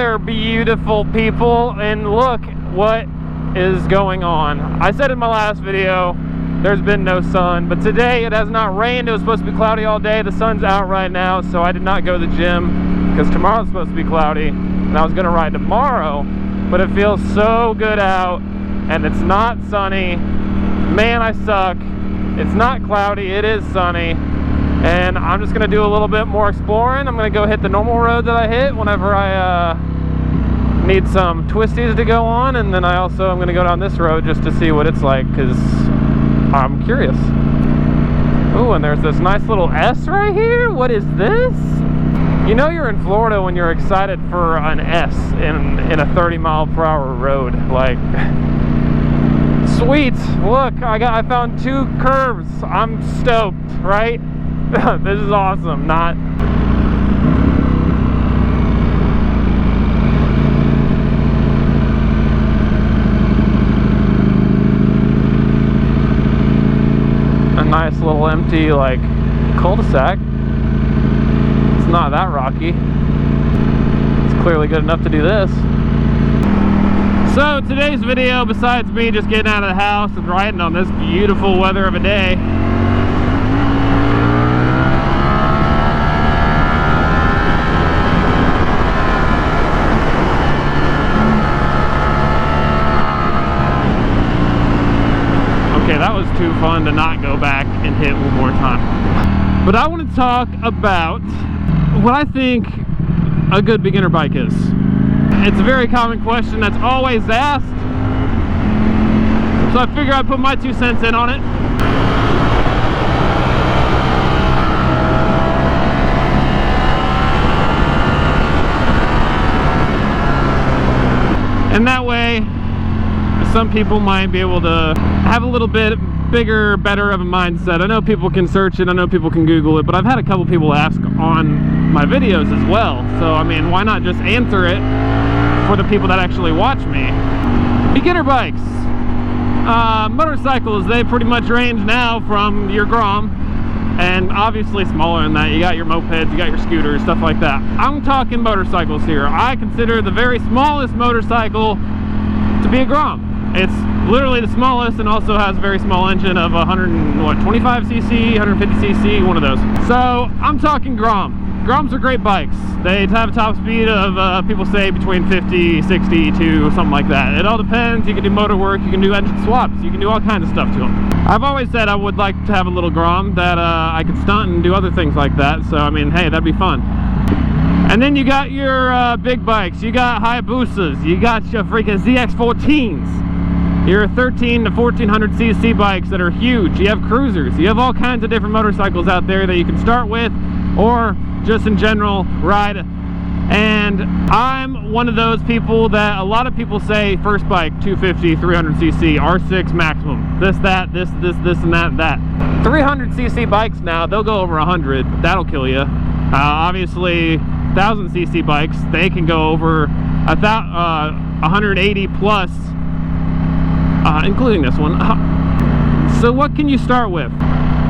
there, beautiful people, and look what is going on. I said in my last video there's been no sun, but today it has not rained. It was supposed to be cloudy all day. The sun's out right now, so I did not go to the gym because tomorrow's supposed to be cloudy and I was gonna ride tomorrow, but it feels so good out and it's not sunny. Man, I suck. It's not cloudy, it is sunny, and I'm just gonna do a little bit more exploring. I'm gonna go hit the normal road that I hit whenever I need some twisties to go on, and then I'm gonna go down this road just to see what it's like, because I'm curious. Ooh, and there's this nice little S right here. What is this? You know you're in Florida when you're excited for an S in a 30-mile-per-hour road. Like, sweet. Look, I found 2 curves. I'm stoked, right? This is awesome. Not. Nice little empty like cul-de-sac. It's not that rocky. It's clearly good enough to do this. So today's video, besides me just getting out of the house and riding on this beautiful weather of a day, that was too fun to not go back and hit one more time. But I want to talk about what I think a good beginner bike is. It's a very common question that's always asked, so I figure I'd put my 2 cents in on it. And that way some people might be able to have a little bit bigger, better of a mindset. I know people can search it, I know people can Google it, but I've had a couple people ask on my videos as well. So, I mean, why not just answer it for the people that actually watch me? Beginner bikes. Motorcycles, they pretty much range now from your Grom, and obviously smaller than that. You got your mopeds, you got your scooters, stuff like that. I'm talking motorcycles here. I consider the very smallest motorcycle to be a Grom. It's literally the smallest and also has a very small engine of 125cc, 150cc, one of those. So I'm talking Grom. Groms are great bikes. They have a top speed of, people say, between 50, 60 to something like that. It all depends. You can do motor work, you can do engine swaps, you can do all kinds of stuff to them. I've always said I would like to have a little Grom that I could stunt and do other things like that. So, I mean, hey, that'd be fun. And then you got your big bikes. You got Hayabusas. You got your freaking ZX14s. Your 13 to 1400cc bikes that are huge. You have cruisers. You have all kinds of different motorcycles out there that you can start with or just in general ride. And I'm one of those people that a lot of people say first bike 250, 300cc, R6 maximum. This, that, this, and that. 300cc bikes now, they'll go over 100. That'll kill you. Obviously, 1000cc bikes, they can go over 180 plus. Including this one. So what can you start with?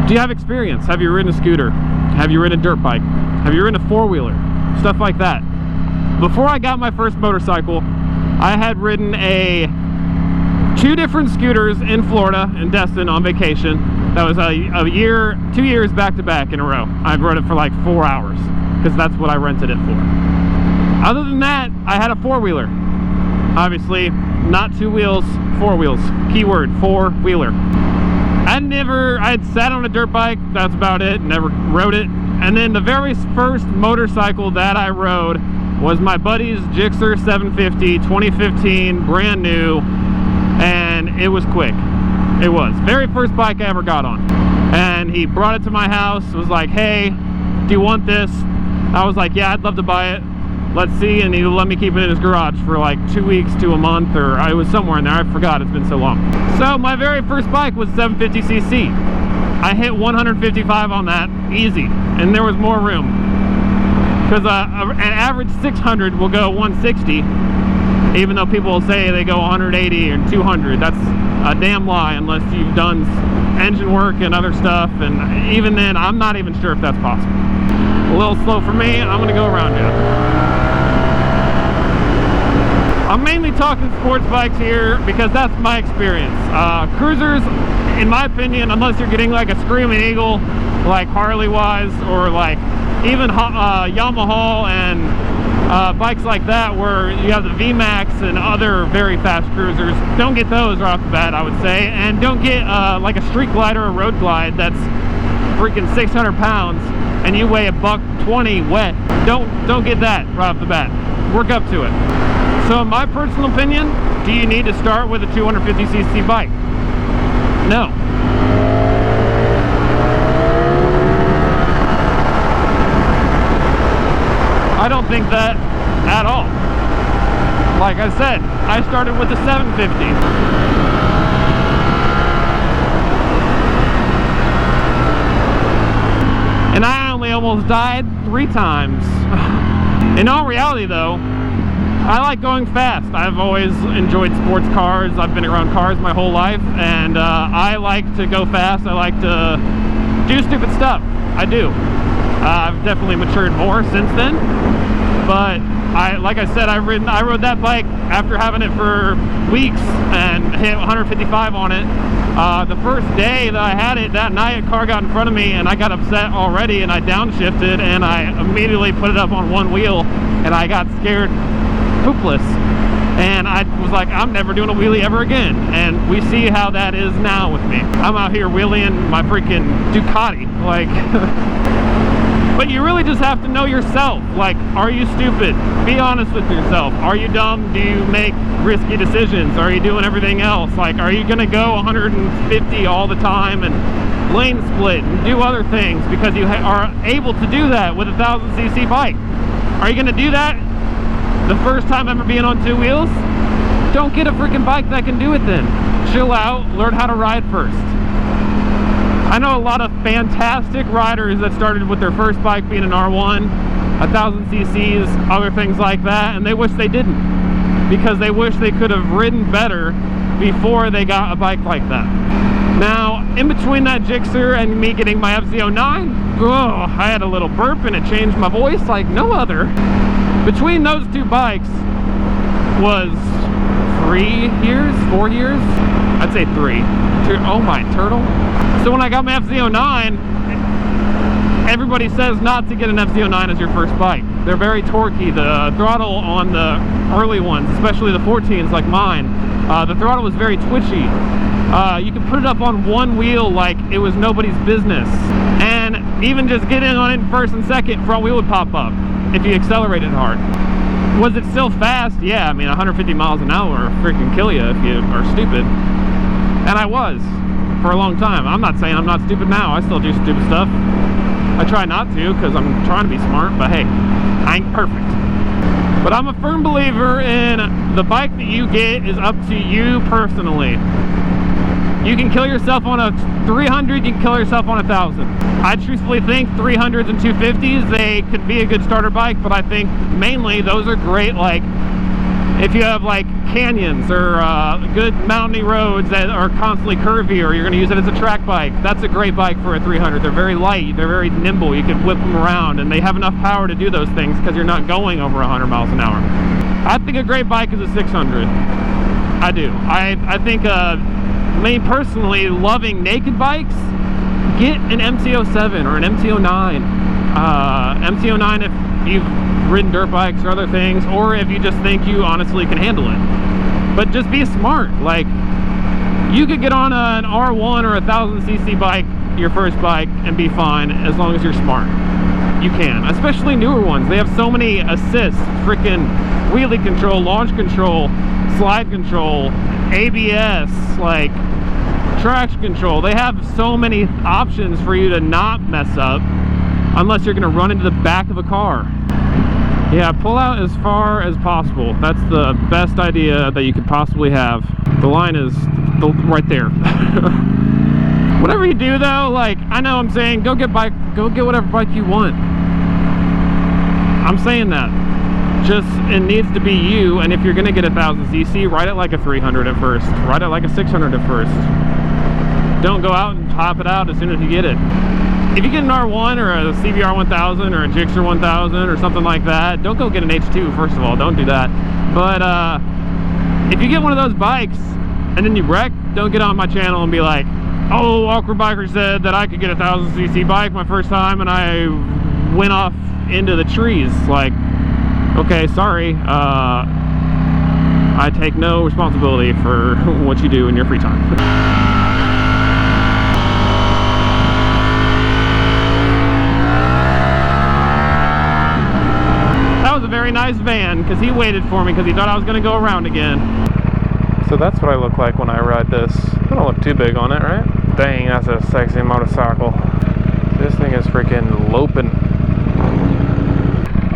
Do you have experience? Have you ridden a scooter? Have you ridden a dirt bike? Have you ridden a four-wheeler? Stuff like that. Before I got my first motorcycle, I had ridden 2 different scooters in Florida, in Destin, on vacation. That was a year, 2 years back to back in a row. I rode it for like 4 hours, because that's what I rented it for. Other than that, I had a four-wheeler. Obviously, not 2 wheels, 4 wheels. Keyword, four-wheeler. I had sat on a dirt bike, that's about it, never rode it. And then the very first motorcycle that I rode was my buddy's Gixxer 750, 2015, brand new, and it was quick. It was. Very first bike I ever got on. And he brought it to my house, was like, hey, do you want this? I was like, yeah, I'd love to buy it. Let's see, and he let me keep it in his garage for like 2 weeks to a month, or I was somewhere in there, I forgot, it's been so long. So my very first bike was 750cc. I hit 155 on that, easy, and there was more room. Because an average 600 will go 160, even though people will say they go 180 and 200. That's a damn lie unless you've done engine work and other stuff, and even then, I'm not even sure if that's possible. A little slow for me, I'm gonna go around you. I'm mainly talking sports bikes here because that's my experience. Cruisers, in my opinion, unless you're getting like a Screaming Eagle, like Harley wise, or like even Yamaha and bikes like that where you have the VMAX and other very fast cruisers, don't get those right off the bat, I would say. And don't get like a street glide or a road glide that's freaking 600 pounds and you weigh $120 wet. Don't get that right off the bat. Work up to it. So in my personal opinion, do you need to start with a 250cc bike? No. I don't think that at all. Like I said, I started with the 750. And I only almost died 3 times. In all reality though, I like going fast. I've always enjoyed sports cars. I've been around cars my whole life, and I like to go fast. I like to do stupid stuff. I do. I've definitely matured more since then, but like I said, I rode that bike after having it for weeks and hit 155 on it. The first day that I had it, that night a car got in front of me and I got upset already, and I downshifted and I immediately put it up on one wheel, and I got scared hoopless, and I was like, I'm never doing a wheelie ever again. And we see how that is now with me. I'm out here wheeling my freaking Ducati, like but you really just have to know yourself. Like, are you stupid? Be honest with yourself. Are you dumb? Do you make risky decisions? Are you doing everything else? Like, are you gonna go 150 all the time and lane split and do other things because you are able to do that with a 1000cc bike? Are you gonna do that the first time ever being on 2 wheels? Don't get a freaking bike that can do it then. Chill out, learn how to ride first. I know a lot of fantastic riders that started with their first bike being an R1, 1000cc's, other things like that, and they wish they didn't, because they wish they could have ridden better before they got a bike like that. Now, in between that Gixxer and me getting my FZ09, I had a little burp and it changed my voice like no other. Between those 2 bikes was 4 years? I'd say 3. Oh my turtle. So when I got my FZ09, everybody says not to get an FZ09 as your first bike. They're very torquey. The throttle on the early ones, especially the 14s like mine, the throttle was very twitchy. You could put it up on one wheel like it was nobody's business. And even just getting on it in first and second, front wheel would pop up if you accelerated hard. Was it still fast? Yeah, I mean 150 miles an hour freaking kill you if you are stupid. And I was for a long time. I'm not saying I'm not stupid now. I still do stupid stuff. I try not to because I'm trying to be smart, but hey, I ain't perfect. But I'm a firm believer in the bike that you get is up to you personally. You can kill yourself on a 300, you can kill yourself on a 1000. I truthfully think 300s and 250s, they could be a good starter bike, but I think mainly those are great, like if you have like canyons or good mountainy roads that are constantly curvy, or you're going to use it as a track bike. That's a great bike for a 300. They're very light, they're very nimble, you can whip them around, and they have enough power to do those things because you're not going over 100 miles an hour. I think a great bike is a 600. I do. I think me personally, loving naked bikes, get an MT-07 or an MT-09. MT-09 if you've ridden dirt bikes or other things, or if you just think you honestly can handle it. But just be smart. Like, you could get on an R1 or a 1000cc bike, your first bike, and be fine as long as you're smart. You can, especially newer ones. They have so many assists, freaking wheelie control, launch control, slide control, ABS, like traction control. They have so many options for you to not mess up unless you're going to run into the back of a car. Yeah, pull out as far as possible. That's the best idea that you could possibly have. The line is right there. Whatever you do though, like, I know I'm saying go get whatever bike you want. I'm saying that. Just, it needs to be you, and if you're gonna get a 1000cc, ride it like a 300 at first. Ride it like a 600 at first. Don't go out and top it out as soon as you get it. If you get an R1 or a CBR 1000 or a Gixxer 1000 or something like that, don't go get an H2, first of all. Don't do that. But if you get one of those bikes and then you wreck, don't get on my channel and be like, oh, Awkward Biker said that I could get a 1000cc bike my first time and I went off into the trees. Like, okay, sorry, I take no responsibility for what you do in your free time. That was a very nice van, because he waited for me because he thought I was going to go around again. So that's what I look like when I ride this. I don't look too big on it, right? Dang, that's a sexy motorcycle. This thing is freaking loping.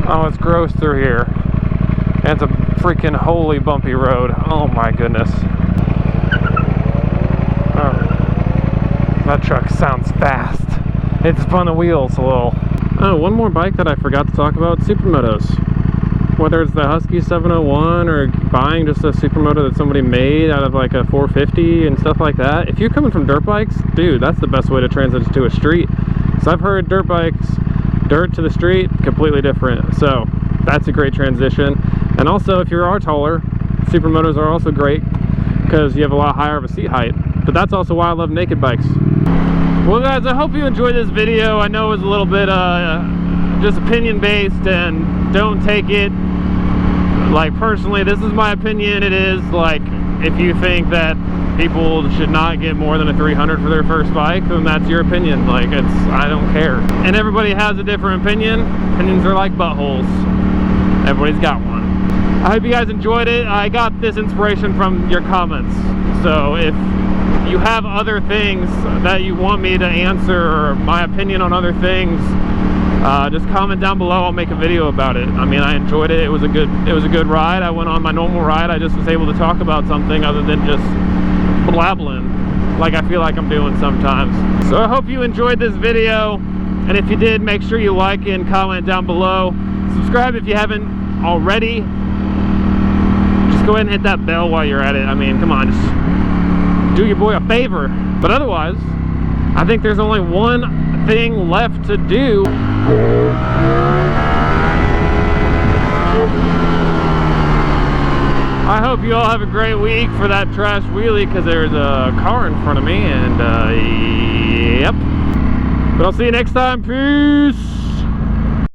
Oh, it's gross through here. And it's a freaking holy bumpy road. Oh my goodness. Oh, that truck sounds fast. It's spun the wheels a little. Oh, one more bike that I forgot to talk about, supermotos. Whether it's the Husky 701 or buying just a supermoto that somebody made out of like a 450 and stuff like that. If you're coming from dirt bikes, dude, that's the best way to transition to a street. So I've heard dirt bikes, dirt to the street, completely different. So that's a great transition. And also, if you are taller, supermotos are also great because you have a lot higher of a seat height. But that's also why I love naked bikes. Well guys, I hope you enjoyed this video. I know it was a little bit just opinion based, and don't take it like personally. This is my opinion. It is like, if you think that people should not get more than a 300 for their first bike, then that's your opinion. Like, I don't care. And everybody has a different opinion. Opinions are like buttholes. Everybody's got one. I hope you guys enjoyed it. I got this inspiration from your comments. So if you have other things that you want me to answer, or my opinion on other things, just comment down below. I'll make a video about it. I mean, I enjoyed it. It was a good ride. I went on my normal ride. I just was able to talk about something other than just blabbling like I feel like I'm doing sometimes. So I hope you enjoyed this video, and if you did, make sure you like and comment down below. Subscribe if you haven't already. Just go ahead and hit that bell while you're at it. I mean, come on, just do your boy a favor. But otherwise, I think there's only one thing left to do. I hope you all have a great week for that trash wheelie, because there's a car in front of me, and yep. But I'll see you next time. Peace.